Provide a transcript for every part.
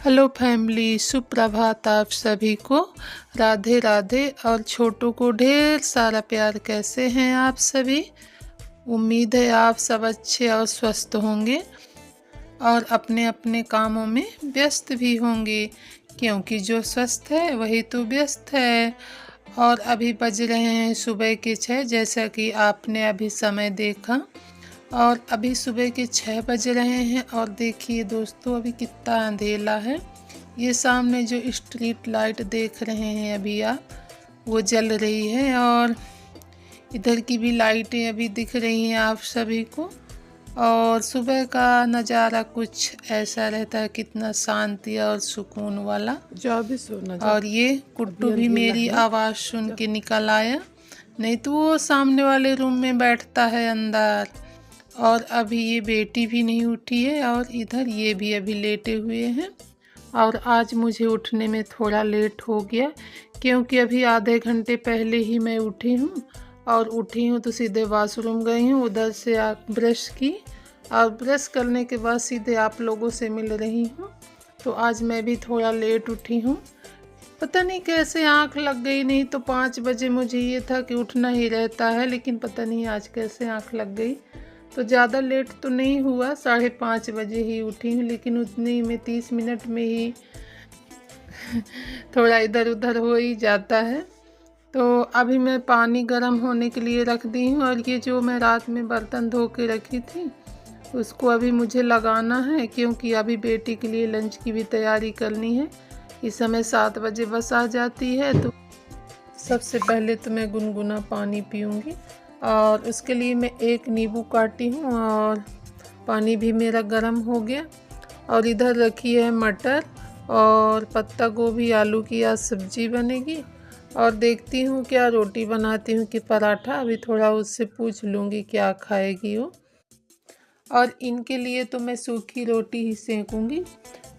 Hello family, सुप्रभात आप सभी को। राधे राधे और छोटू को ढेर सारा प्यार। कैसे हैं आप सभी? उम्मीद है आप सब अच्छे और स्वस्थ होंगे और अपने अपने कामों में व्यस्त भी होंगे, क्योंकि जो स्वस्थ है वही तो व्यस्त है। और अभी बज रहे हैं सुबह के 6, जैसा कि आपने अभी समय देखा। और अभी सुबह के 6 बज रहे हैं और देखिए दोस्तों, अभी कितना अंधेला है। ये सामने जो स्ट्रीट लाइट देख रहे हैं अभी आप, वो जल रही है और इधर की भी लाइटें अभी दिख रही हैं आप सभी को। और सुबह का नज़ारा कुछ ऐसा रहता है, कितना शांति और सुकून वाला। और ये कुट्टू भी मेरी आवाज़ सुन के निकल आया, नहीं तो वो सामने वाले रूम में बैठता है अंदर। और अभी ये बेटी भी नहीं उठी है और इधर ये भी अभी लेटे हुए हैं। और आज मुझे उठने में थोड़ा लेट हो गया, क्योंकि अभी आधे घंटे पहले ही मैं उठी हूँ। और उठी हूँ तो सीधे वॉशरूम गई हूँ, उधर से ब्रश की और ब्रश करने के बाद सीधे आप लोगों से मिल रही हूँ। तो आज मैं भी थोड़ा लेट उठी हूँ, पता नहीं कैसे आँख लग गई। नहीं तो 5 बजे मुझे ये था कि उठना ही रहता है, लेकिन पता नहीं आज कैसे आँख लग गई। तो ज़्यादा लेट तो नहीं हुआ, 5:30 बजे ही उठी हूँ, लेकिन उतने ही में 30 मिनट में ही थोड़ा इधर उधर हो ही जाता है। तो अभी मैं पानी गर्म होने के लिए रख दी हूँ। और ये जो मैं रात में बर्तन धो के रखी थी, उसको अभी मुझे लगाना है, क्योंकि अभी बेटी के लिए लंच की भी तैयारी करनी है। इस समय 7 बजे बस आ जाती है। तो सबसे पहले तो मैं गुनगुना पानी पीऊँगी और उसके लिए मैं एक नींबू काटी हूँ। और पानी भी मेरा गर्म हो गया। और इधर रखी है मटर और पत्ता गोभी आलू की आज सब्जी बनेगी। और देखती हूँ क्या रोटी बनाती हूँ कि पराठा, अभी थोड़ा उससे पूछ लूँगी क्या खाएगी वो। और इनके लिए तो मैं सूखी रोटी ही सेकूँगी।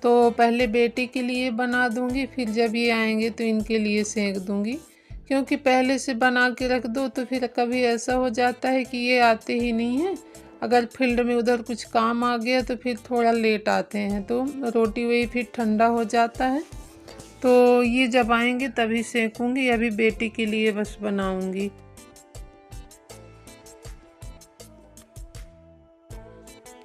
तो पहले बेटी के लिए बना दूँगी, फिर जब ये आएंगे तो इनके लिए सेक दूँगी। क्योंकि पहले से बना के रख दो तो फिर कभी ऐसा हो जाता है कि ये आते ही नहीं हैं। अगर फील्ड में उधर कुछ काम आ गया तो फिर थोड़ा लेट आते हैं, तो रोटी वही फिर ठंडा हो जाता है। तो ये जब आएंगे तभी सेकूँगी, अभी बेटी के लिए बस बनाऊँगी।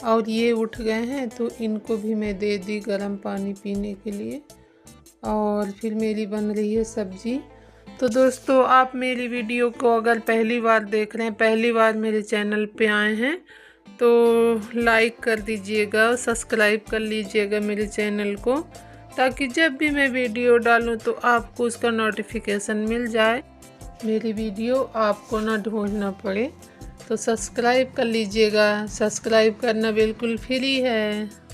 और ये उठ गए हैं तो इनको भी मैं दे दी गर्म पानी पीने के लिए। और फिर मेरी बन रही है सब्जी। तो दोस्तों, आप मेरी वीडियो को अगर पहली बार देख रहे हैं, पहली बार मेरे चैनल पे आए हैं, तो लाइक कर दीजिएगा, सब्सक्राइब कर लीजिएगा मेरे चैनल को, ताकि जब भी मैं वीडियो डालूं तो आपको उसका नोटिफिकेशन मिल जाए, मेरी वीडियो आपको ना ढूंढना पड़े। तो सब्सक्राइब कर लीजिएगा, सब्सक्राइब करना बिल्कुल फ्री है।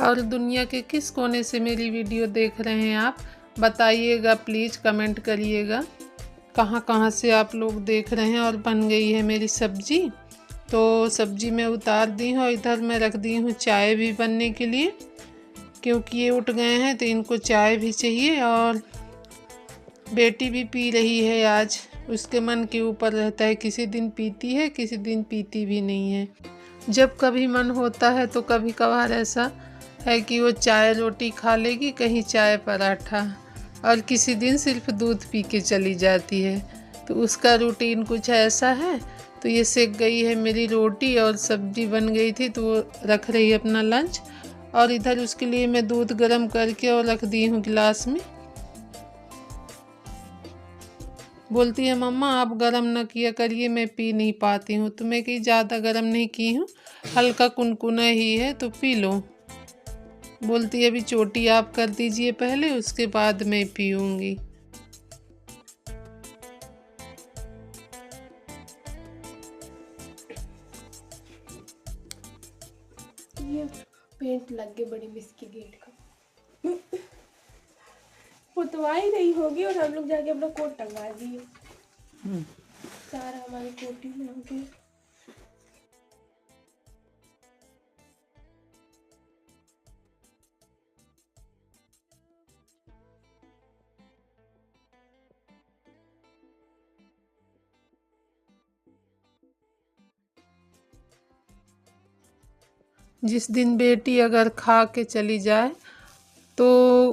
और दुनिया के किस कोने से मेरी वीडियो देख रहे हैं आप, बताइएगा प्लीज़, कमेंट करिएगा कहाँ कहाँ से आप लोग देख रहे हैं। और बन गई है मेरी सब्जी। तो सब्जी मैं उतार दी हूँ और इधर मैं रख दी हूँ चाय भी बनने के लिए, क्योंकि ये उठ गए हैं तो इनको चाय भी चाहिए। और बेटी भी पी रही है, आज उसके मन के ऊपर रहता है, किसी दिन पीती है किसी दिन पीती भी नहीं है। जब कभी मन होता है तो कभी कभार ऐसा है कि वो चाय रोटी खा लेगी, कहीं चाय पराठा, और किसी दिन सिर्फ दूध पी के चली जाती है। तो उसका रूटीन कुछ ऐसा है। तो ये सेक गई है मेरी रोटी और सब्जी बन गई थी, तो वो रख रही है अपना लंच। और इधर उसके लिए मैं दूध गर्म करके और रख दी हूँ गिलास में। बोलती है मम्मा आप गरम ना किया करिए, मैं पी नहीं पाती हूँ। तो मैं कहीं ज़्यादा गरम नहीं की हूँ, हल्का कुनकुना ही है, तो पी लो। बोलती है अभी चोटी आप कर दीजिए पहले, उसके बाद मैं पीऊँगी। ये पेंट लग गए बड़ी मिस की गेट का। पुतवा ही रही होगी और हम लोग जाके अपना कोट टंगा दिए। सारा हमारे कोटी में हो गया। जिस दिन बेटी अगर खा के चली जाए तो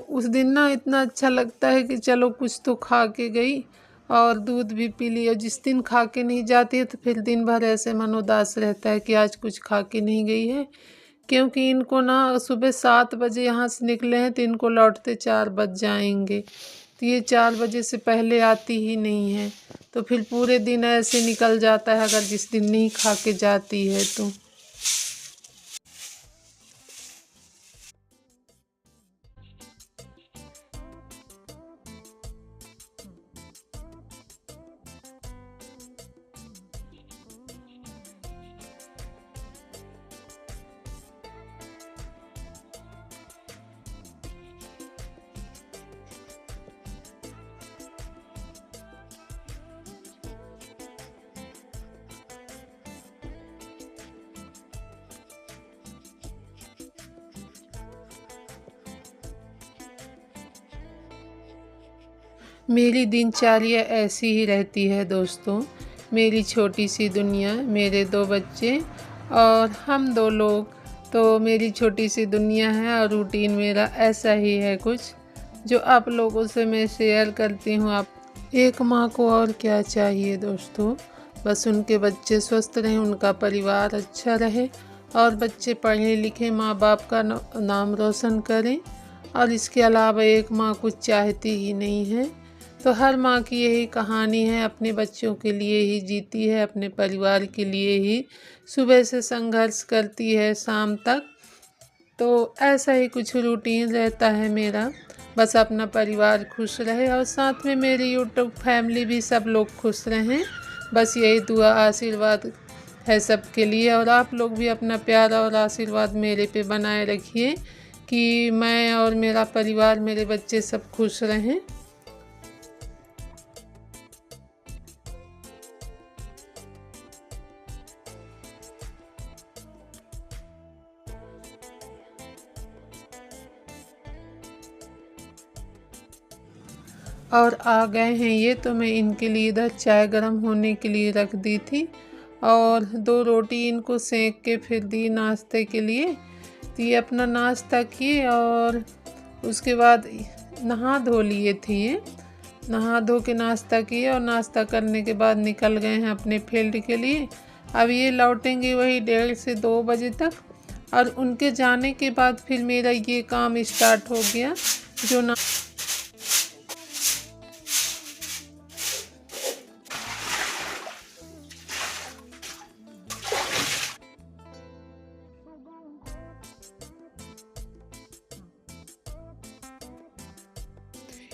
उस दिन ना इतना अच्छा लगता है कि चलो कुछ तो खा के गई और दूध भी पी लिया। जिस दिन खा के नहीं जाती है तो फिर दिन भर ऐसे मन उदास रहता है कि आज कुछ खा के नहीं गई है। क्योंकि इनको ना सुबह 7 बजे यहाँ से निकले हैं तो इनको लौटते 4 बज जाएंगे, तो ये 4 बजे से पहले आती ही नहीं है। तो फिर पूरे दिन ऐसे निकल जाता है अगर जिस दिन नहीं खा के जाती है तो। मेरी दिनचर्या ऐसी ही रहती है दोस्तों। मेरी छोटी सी दुनिया, मेरे 2 बच्चे और हम 2 लोग, तो मेरी छोटी सी दुनिया है और रूटीन मेरा ऐसा ही है कुछ, जो आप लोगों से मैं शेयर करती हूँ। आप एक माँ को और क्या चाहिए दोस्तों, बस उनके बच्चे स्वस्थ रहें, उनका परिवार अच्छा रहे और बच्चे पढ़े लिखे माँ बाप का नाम रोशन करें। और इसके अलावा एक माँ कुछ चाहती ही नहीं है। तो हर माँ की यही कहानी है, अपने बच्चों के लिए ही जीती है, अपने परिवार के लिए ही सुबह से संघर्ष करती है शाम तक। तो ऐसा ही कुछ रूटीन रहता है मेरा, बस अपना परिवार खुश रहे और साथ में मेरी यूट्यूब फैमिली भी सब लोग खुश रहें। बस यही दुआ आशीर्वाद है सबके लिए। और आप लोग भी अपना प्यार और आशीर्वाद मेरे पे बनाए रखिए कि मैं और मेरा परिवार, मेरे बच्चे सब खुश रहें। और आ गए हैं ये, तो मैं इनके लिए इधर चाय गर्म होने के लिए रख दी थी और 2 रोटी इनको सेक के फिर दी नाश्ते के लिए। तो ये अपना नाश्ता किए और उसके बाद नहा धो लिए थे। ये नहा धो के नाश्ता किए और नाश्ता करने के बाद निकल गए हैं अपने फील्ड के लिए। अब ये लौटेंगे वही 1:30 से 2 बजे तक और उनके जाने के बाद फिर मेरा ये काम स्टार्ट हो गया जो ना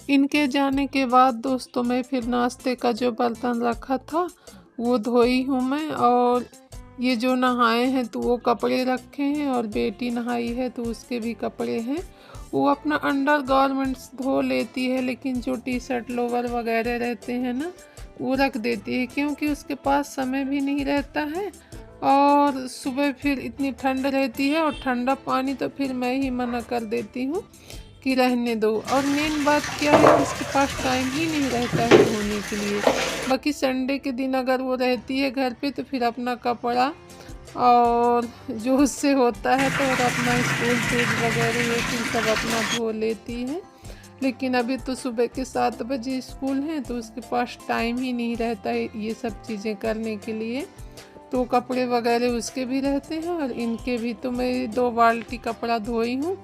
इनके जाने के बाद दोस्तों मैं फिर नाश्ते का जो बर्तन रखा था वो धोई हूँ मैं। और ये जो नहाए हैं तो वो कपड़े रखे हैं और बेटी नहाई है तो उसके भी कपड़े हैं। वो अपना अंडर गारमेंट्स धो लेती है, लेकिन जो टी शर्ट लोवर वगैरह रहते हैं ना वो रख देती है, क्योंकि उसके पास समय भी नहीं रहता है। और सुबह फिर इतनी ठंड रहती है और ठंडा पानी तो फिर मैं ही मना कर देती हूँ कि रहने दो। और मेन बात क्या है कि उसके पास टाइम ही नहीं रहता है धोने के लिए। बाकी संडे के दिन अगर वो रहती है घर पे तो फिर अपना कपड़ा और जो उससे होता है तो वो अपना स्कूल शूज वगैरह ये फिर सब अपना धो लेती है। लेकिन अभी तो सुबह के 7 बजे स्कूल है तो उसके पास टाइम ही नहीं रहता है ये सब चीज़ें करने के लिए। तो कपड़े वगैरह उसके भी रहते हैं और इनके भी। तो मैं 2 बाल्टी कपड़ा धोई हूँ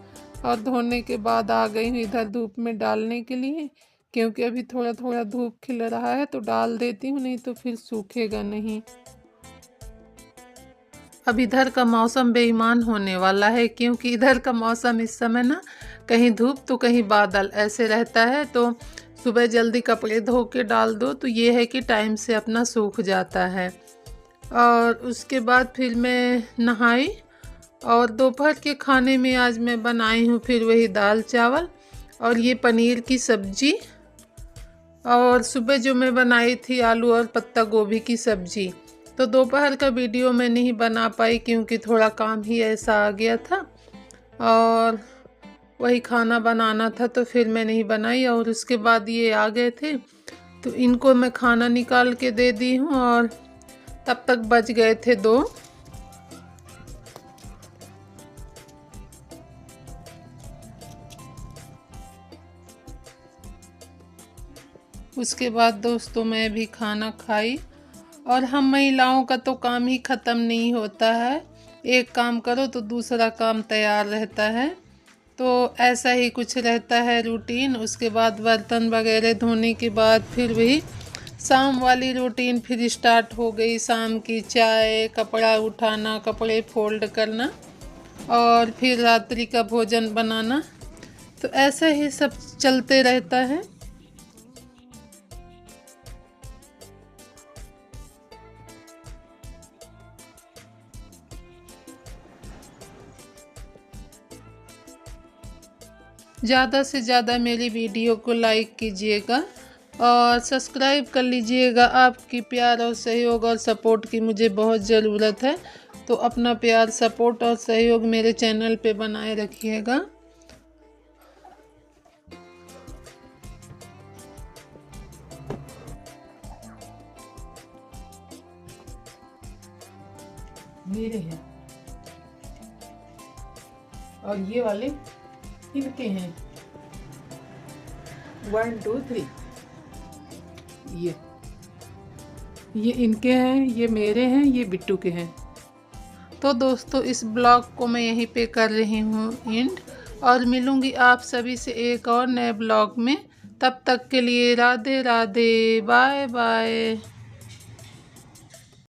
और धोने के बाद आ गई हूँ इधर धूप में डालने के लिए, क्योंकि अभी थोड़ा थोड़ा धूप खिल रहा है तो डाल देती हूँ, नहीं तो फिर सूखेगा नहीं। अब इधर का मौसम बेईमान होने वाला है, क्योंकि इधर का मौसम इस समय ना कहीं धूप तो कहीं बादल ऐसे रहता है। तो सुबह जल्दी कपड़े धो के डाल दो तो ये है कि टाइम से अपना सूख जाता है। और उसके बाद फिर मैं नहाई और दोपहर के खाने में आज मैं बनाई हूँ फिर वही दाल चावल। और ये पनीर की सब्जी, और सुबह जो मैं बनाई थी आलू और पत्ता गोभी की सब्जी। तो दोपहर का वीडियो मैं नहीं बना पाई क्योंकि थोड़ा काम ही ऐसा आ गया था और वही खाना बनाना था, तो फिर मैं नहीं बनाई। और उसके बाद ये आ गए थे तो इनको मैं खाना निकाल के दे दी हूँ और तब तक बज गए थे 2। उसके बाद दोस्तों मैं भी खाना खाई। और हम महिलाओं का तो काम ही ख़त्म नहीं होता है, एक काम करो तो दूसरा काम तैयार रहता है। तो ऐसा ही कुछ रहता है रूटीन। उसके बाद बर्तन वगैरह धोने के बाद फिर वही शाम वाली रूटीन फिर स्टार्ट हो गई। शाम की चाय, कपड़ा उठाना, कपड़े फोल्ड करना और फिर रात्रि का भोजन बनाना। तो ऐसा ही सब चलते रहता है। ज़्यादा से ज़्यादा मेरी वीडियो को लाइक कीजिएगा और सब्सक्राइब कर लीजिएगा। आपकी प्यार और सहयोग और सपोर्ट की मुझे बहुत ज़रूरत है, तो अपना प्यार, सपोर्ट और सहयोग मेरे चैनल पे बनाए रखिएगा। मेरे हैं और ये वाले इनके हैं 1 2 3। ये इनके हैं, ये मेरे हैं, ये बिट्टू के हैं। तो दोस्तों इस ब्लॉग को मैं यहीं पे कर रही हूँ एंड, और मिलूँगी आप सभी से एक और नए ब्लॉग में। तब तक के लिए राधे राधे, बाय बाय।